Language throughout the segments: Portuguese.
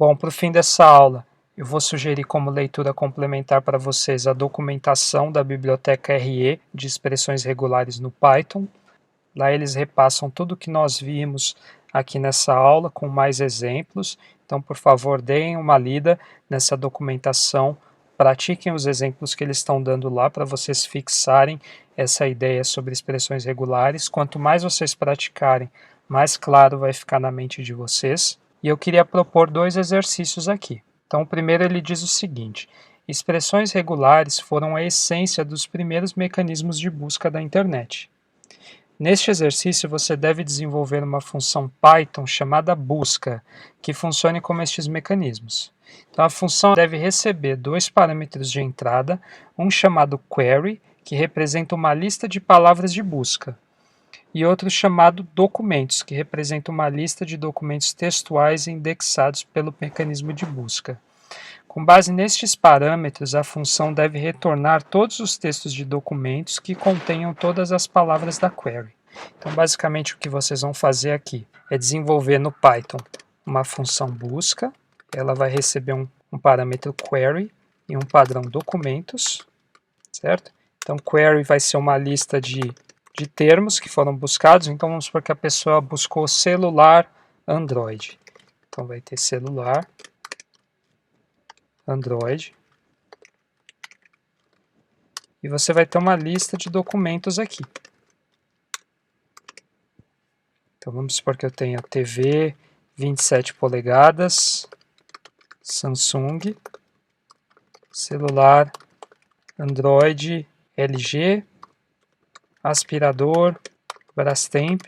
Bom, para o fim dessa aula, eu vou sugerir como leitura complementar para vocês a documentação da biblioteca RE de expressões regulares no Python. Lá eles repassam tudo o que nós vimos aqui nessa aula com mais exemplos. Então, por favor, deem uma lida nessa documentação, pratiquem os exemplos que eles estão dando lá para vocês fixarem essa ideia sobre expressões regulares. Quanto mais vocês praticarem, mais claro vai ficar na mente de vocês. E eu queria propor dois exercícios aqui. Então, o primeiro ele diz o seguinte: expressões regulares foram a essência dos primeiros mecanismos de busca da internet. Neste exercício, você deve desenvolver uma função Python chamada busca, que funcione como estes mecanismos. Então, a função deve receber dois parâmetros de entrada, um chamado query, que representa uma lista de palavras de busca, e outro chamado documentos, que representa uma lista de documentos textuais indexados pelo mecanismo de busca. Com base nestes parâmetros, a função deve retornar todos os textos de documentos que contenham todas as palavras da query. Então, basicamente, o que vocês vão fazer aqui é desenvolver no Python uma função busca. Ela vai receber um parâmetro query e um padrão documentos, certo? Então, query vai ser uma lista de termos que foram buscados. Então, vamos supor que a pessoa buscou celular Android. Então, vai ter celular Android. E você vai ter uma lista de documentos aqui. Então, vamos supor que eu tenha TV 27 polegadas, Samsung, celular Android, LG, aspirador, Brastemp.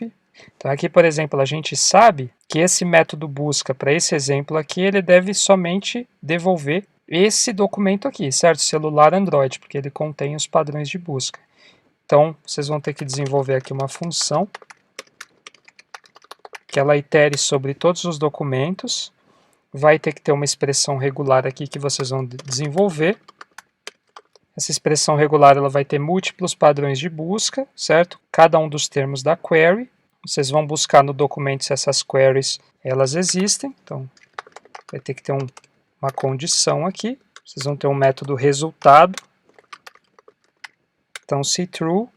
Então, aqui, por exemplo, a gente sabe que esse método busca, para esse exemplo aqui, ele deve somente devolver esse documento aqui, certo? Celular Android, porque ele contém os padrões de busca. Então, vocês vão ter que desenvolver aqui uma função que ela itere sobre todos os documentos. Vai ter que ter uma expressão regular aqui que vocês vão desenvolver. Essa expressão regular ela vai ter múltiplos padrões de busca, certo? Cada um dos termos da query. Vocês vão buscar no documento se essas queries elas existem. Então, vai ter que ter uma condição aqui. Vocês vão ter um método resultado. Então, se true,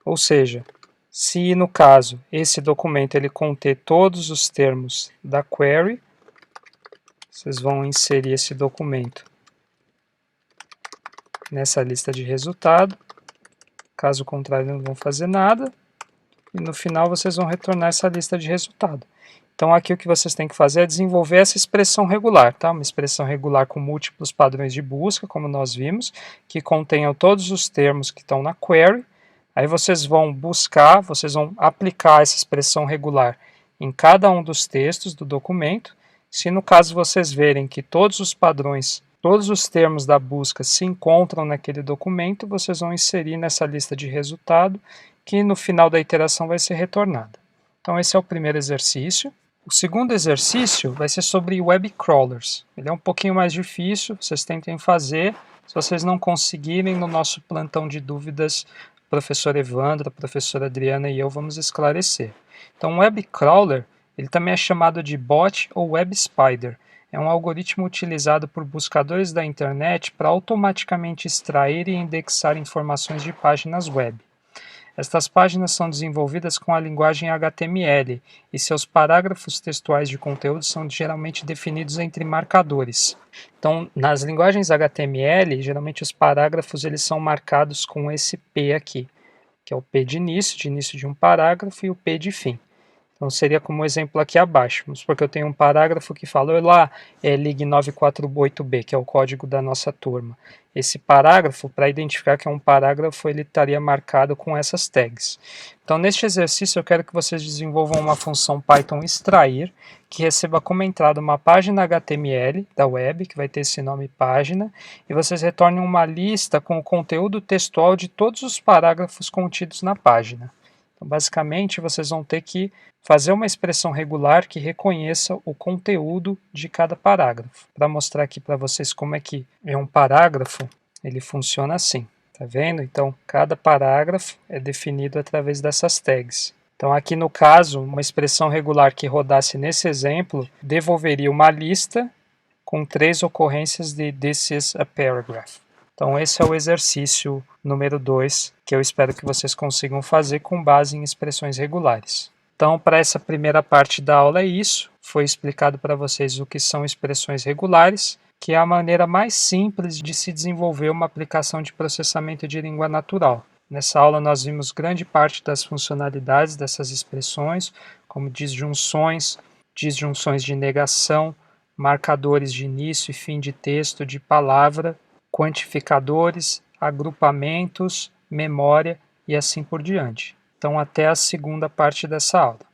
ou seja, se no caso esse documento ele conter todos os termos da query, vocês vão inserir esse documento nessa lista de resultado. Caso contrário, não vão fazer nada. E no final vocês vão retornar essa lista de resultado. Então aqui o que vocês têm que fazer é desenvolver essa expressão regular, tá? Uma expressão regular com múltiplos padrões de busca, como nós vimos, que contenham todos os termos que estão na query. Aí vocês vão buscar, vocês vão aplicar essa expressão regular em cada um dos textos do documento. Se no caso vocês verem que todos os padrões, todos os termos da busca se encontram naquele documento, vocês vão inserir nessa lista de resultado, que no final da iteração vai ser retornada. Então esse é o primeiro exercício. O segundo exercício vai ser sobre web crawlers. Ele é um pouquinho mais difícil, vocês tentem fazer. Se vocês não conseguirem, no nosso plantão de dúvidas, o professor Evandro, a professora Adriana e eu vamos esclarecer. Então, um web crawler, ele também é chamado de bot ou web spider. É um algoritmo utilizado por buscadores da internet para automaticamente extrair e indexar informações de páginas web. Estas páginas são desenvolvidas com a linguagem HTML e seus parágrafos textuais de conteúdo são geralmente definidos entre marcadores. Então, nas linguagens HTML, geralmente os parágrafos eles são marcados com esse P aqui, que é o P de início de um parágrafo, e o P de fim. Então seria como o exemplo aqui abaixo, vamos supor que eu tenho um parágrafo que fala: olá, lig 948b, que é o código da nossa turma. Esse parágrafo, para identificar que é um parágrafo, ele estaria marcado com essas tags. Então neste exercício eu quero que vocês desenvolvam uma função Python extrair, que receba como entrada uma página HTML da web, que vai ter esse nome página, e vocês retornem uma lista com o conteúdo textual de todos os parágrafos contidos na página. Então basicamente vocês vão ter que fazer uma expressão regular que reconheça o conteúdo de cada parágrafo. Para mostrar aqui para vocês como é que é um parágrafo, ele funciona assim, tá vendo? Então, cada parágrafo é definido através dessas tags. Então aqui no caso, uma expressão regular que rodasse nesse exemplo devolveria uma lista com 3 ocorrências de this is a paragraph. Então esse é o exercício número 2, que eu espero que vocês consigam fazer com base em expressões regulares. Então para essa primeira parte da aula é isso. Foi explicado para vocês o que são expressões regulares, que é a maneira mais simples de se desenvolver uma aplicação de processamento de língua natural. Nessa aula nós vimos grande parte das funcionalidades dessas expressões, como disjunções de negação, marcadores de início e fim de texto de palavra, quantificadores, agrupamentos, memória e assim por diante. Então até a segunda parte dessa aula.